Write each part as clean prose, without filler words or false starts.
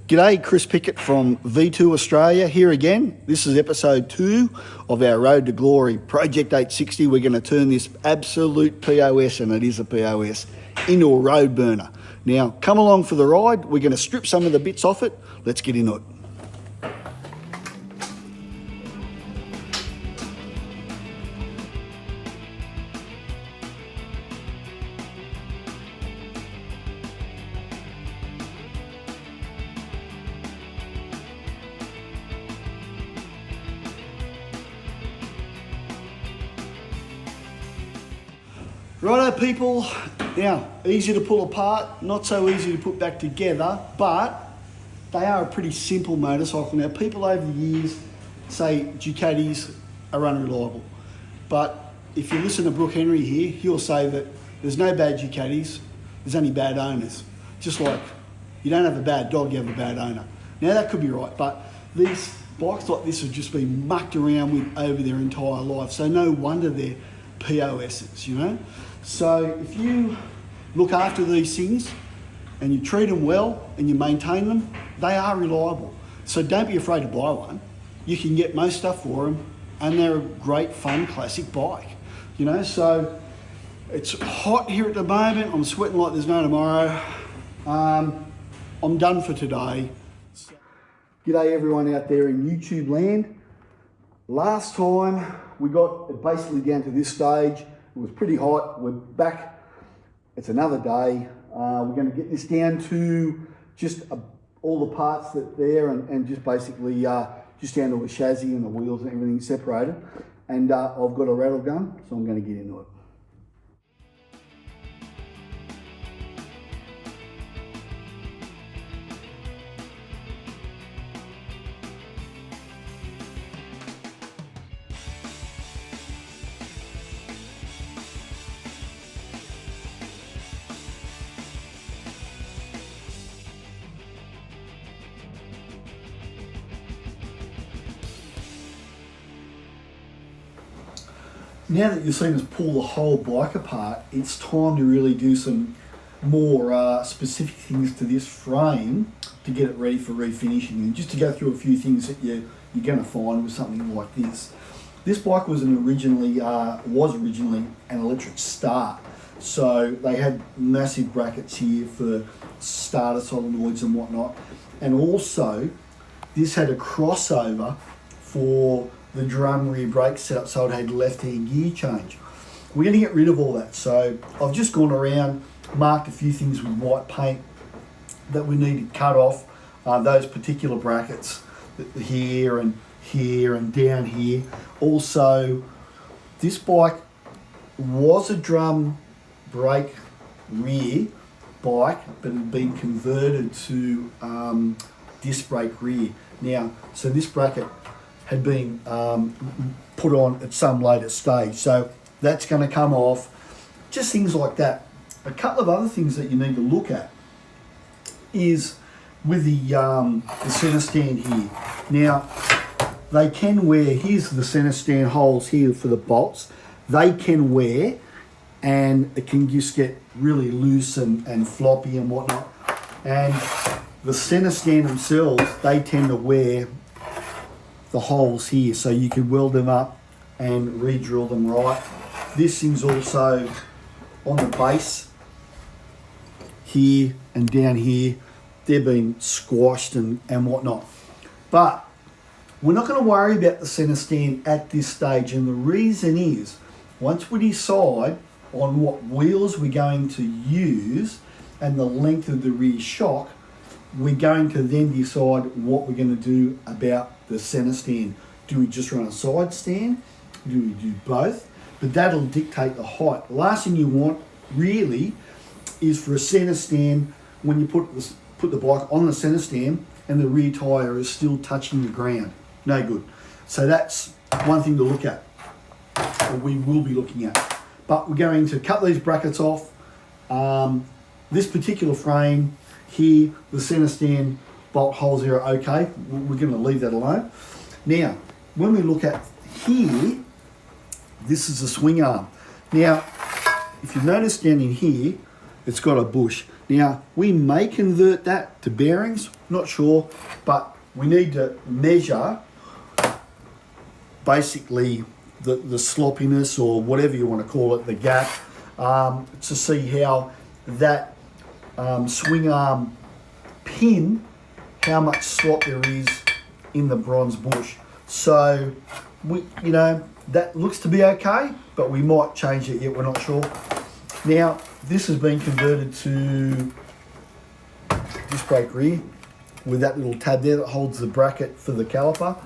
G'day, Chris Pickett from Vee Two Australia here again. This is episode 2 of our Road to Glory Project 860. We're going to turn this absolute POS, and it is a POS, into a road burner. Now, come along for the ride. We're going to strip some of the bits off it. Let's get into it. Righto people, now easy to pull apart, not so easy to put back together, but they are a pretty simple motorcycle. Now people over the years say Ducatis are unreliable, but if you listen to Brook Henry here, he'll say that there's no bad Ducatis, there's only bad owners. Just like you don't have a bad dog, you have a bad owner. Now that could be right, but these bikes like this have just been mucked around with over their entire life, so no wonder they're POSs, you know. So if you look after these things and you treat them well and you maintain them, they are reliable. So don't be afraid to buy one. You can get most stuff for them, and they're a great fun classic bike, you know. So it's hot here at the moment. I'm sweating like there's no tomorrow. I'm done for today. G'day everyone out there in YouTube land. Last time we got it basically down to this stage. It was pretty hot. We're back. It's another day. We're going to get this down to just all the parts that are there, and just basically just down to the chassis and the wheels and everything separated. And I've got a rattle gun, so I'm going to get into it. Now that you've seen us pull the whole bike apart, it's time to really do some more specific things to this frame to get it ready for refinishing, and just to go through a few things that you're going to find with something like this. This bike was originally an electric start, so they had massive brackets here for starter solenoids and whatnot, and also this had a crossover for the drum rear brake setup, so it had left-hand gear change. We're going to get rid of all that, so I've just gone around, marked a few things with white paint that we need to cut off, those particular brackets here and down here. Also, this bike was a drum brake rear bike, but it had been converted to disc brake rear. Now, so this bracket had been put on at some later stage, so that's going to come off. Just things like that. A couple of other things that you need to look at is with the center stand here. Now, they can wear, here's the center stand holes here for the bolts. They can wear, and it can just get really loose and floppy and whatnot. And the center stand themselves, they tend to wear the holes here, so you can weld them up and re-drill them right. This thing's also on the base here and down here. They've been squashed and whatnot. But we're not going to worry about the center stand at this stage, and the reason is, once we decide on what wheels we're going to use and the length of the rear shock, we're going to then decide what we're going to do about the center stand. Do we just run a side stand? Do we do both? But that'll dictate the height. The last thing you want really is for a center stand, when you put the bike on the center stand and the rear tyre is still touching the ground. No good. So that's one thing to look at, or we will be looking at. But we're going to cut these brackets off. This particular frame here, the center stand bolt holes here are okay. We're going to leave that alone. Now, when we look at here, this is the swing arm. Now, if you notice down in here, it's got a bush. Now, we may convert that to bearings, not sure, but we need to measure basically the sloppiness, or whatever you want to call it, the gap, to see how that swing arm pin, how much slop there is in the bronze bush. So, that looks to be okay, but we might change it yet, we're not sure. Now, this has been converted to disc brake rear with that little tab there that holds the bracket for the caliper.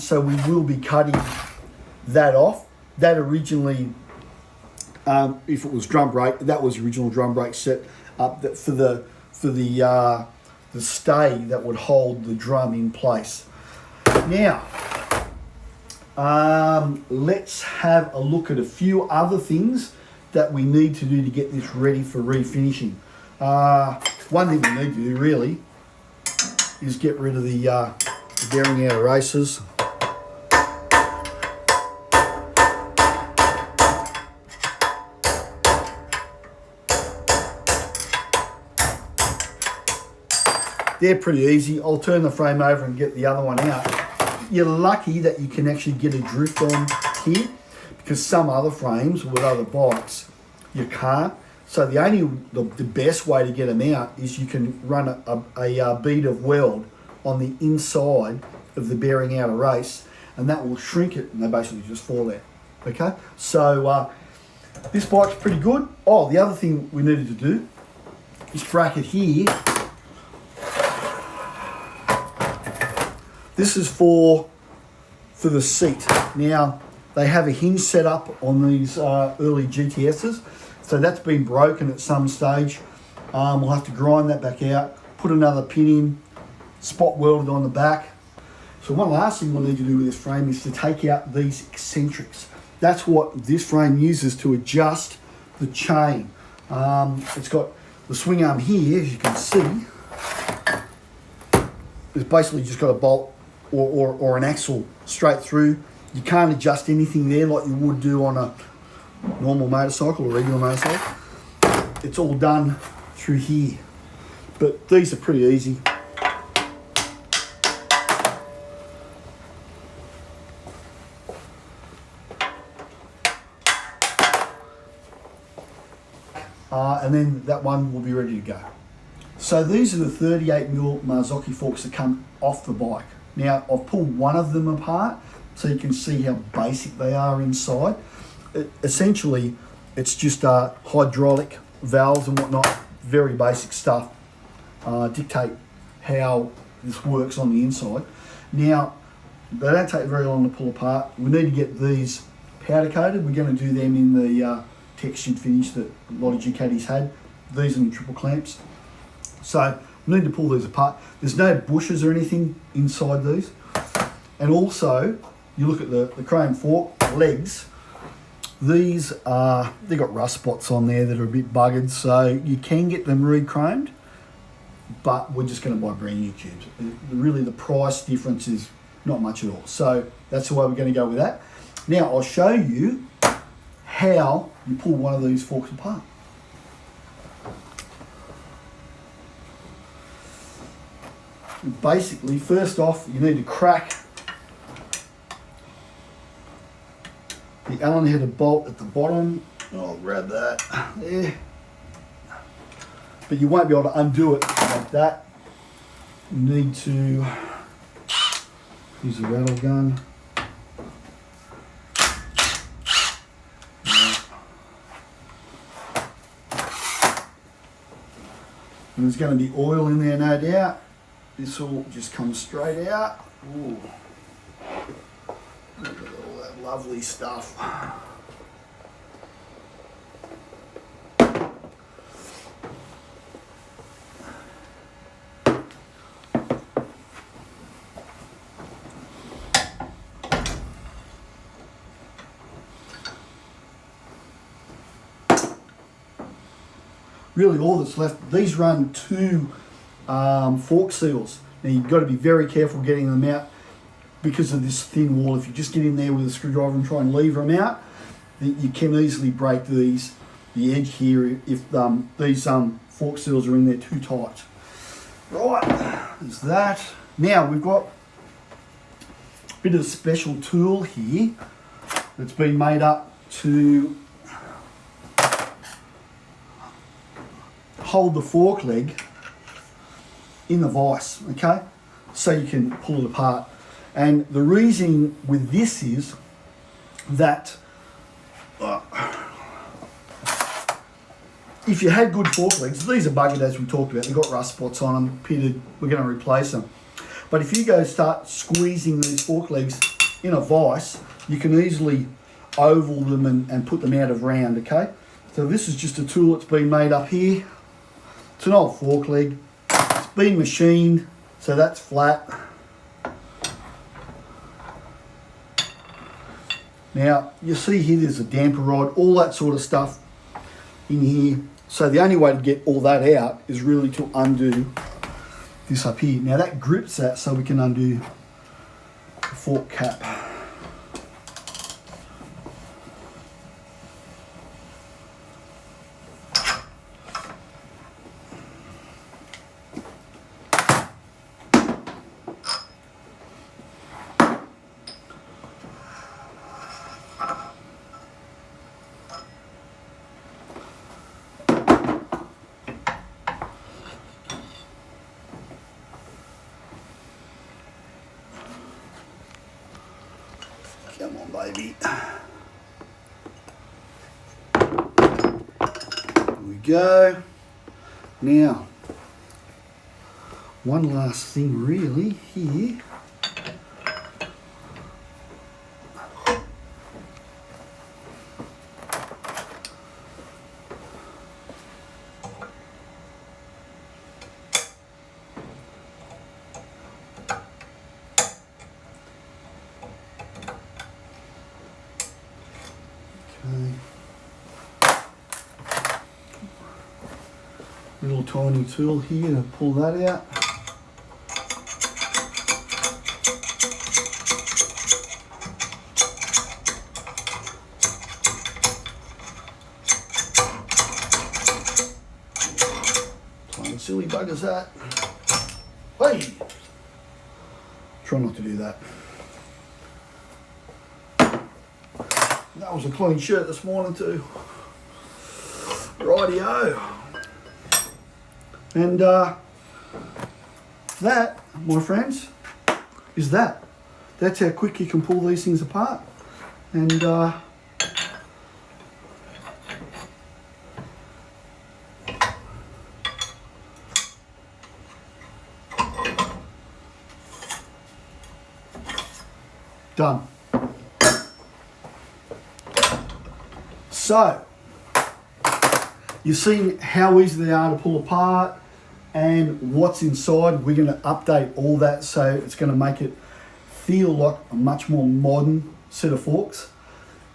So we will be cutting that off. That originally, if it was drum brake, that was original drum brake set up for the stay that would hold the drum in place. Now, let's have a look at a few other things that we need to do to get this ready for refinishing. One thing we need to do really is get rid of the bearing outer races. They're pretty easy. I'll turn the frame over and get the other one out. You're lucky that you can actually get a drift on here, because some other frames with other bikes you can't. So the best way to get them out is you can run a bead of weld on the inside of the bearing outer race, and that will shrink it, and they basically just fall out. Okay, so this bike's pretty good. Oh, the other thing we needed to do, this bracket here, this is for the seat. Now, they have a hinge set up on these early GTSs, so that's been broken at some stage. We'll have to grind that back out, put another pin in, spot weld it on the back. So one last thing we'll need to do with this frame is to take out these eccentrics. That's what this frame uses to adjust the chain. It's got the swing arm here, as you can see. It's basically just got a bolt or an axle straight through. You can't adjust anything there like you would do on a normal motorcycle or regular motorcycle. It's all done through here. But these are pretty easy. And then that one will be ready to go. So these are the 38mm Marzocchi forks that come off the bike. Now, I've pulled one of them apart so you can see how basic they are inside. Essentially, it's just hydraulic valves and whatnot, very basic stuff, dictate how this works on the inside. Now, they don't take very long to pull apart. We need to get these powder coated. We're going to do them in the textured finish that a lot of Ducatis had. These are the triple clamps. So we need to pull these apart. There's no bushes or anything inside these. And also, you look at the chrome fork legs. They've got rust spots on there that are a bit buggered, so you can get them re-chromed, but we're just going to buy brand new tubes. Really, the price difference is not much at all. So that's the way we're going to go with that. Now, I'll show you how you pull one of these forks apart. Basically, first off, you need to crack the Allen headed bolt at the bottom. I'll grab that there. But you won't be able to undo it like that. You need to use a rattle gun. And there's going to be oil in there, no doubt. This will just come straight out. Ooh. Look at all that lovely stuff. Really all that's left, these run two fork seals. Now you've got to be very careful getting them out because of this thin wall. If you just get in there with a screwdriver and try and lever them out, you can easily break these. the edge here if these fork seals are in there too tight. Right, there's that. Now we've got a bit of a special tool here that's been made up to hold the fork leg in the vise, okay? So you can pull it apart. And the reason with this is that if you had good fork legs, these are buggered as we talked about, they've got rust spots on them, pitted, we're going to replace them. But if you go start squeezing these fork legs in a vise, you can easily oval them and put them out of round, okay? So this is just a tool that's been made up here. It's an old fork leg. It's been machined, so that's flat. Now, you see here there's a damper rod, all that sort of stuff in here. So the only way to get all that out is really to undo this up here. Now that grips that so we can undo the fork cap. Come on, baby. There we go. Now, one last thing really here. Little tiny tool here to pull that out. Plain silly buggers that. Hey! Try not to do that. That was a clean shirt this morning too. Rightio. And that, my friends, is that. That's how quick you can pull these things apart. And done. So, you've seen how easy they are to pull apart and what's inside. We're going to update all that so it's going to make it feel like a much more modern set of forks.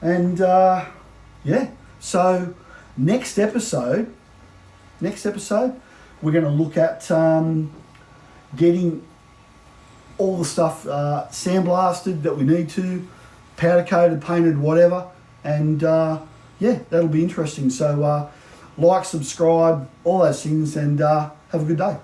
And yeah, so next episode, we're going to look at getting all the stuff sandblasted that we need to, powder coated, painted, whatever. And yeah, that'll be interesting. So like, subscribe, all those things, and have a good day.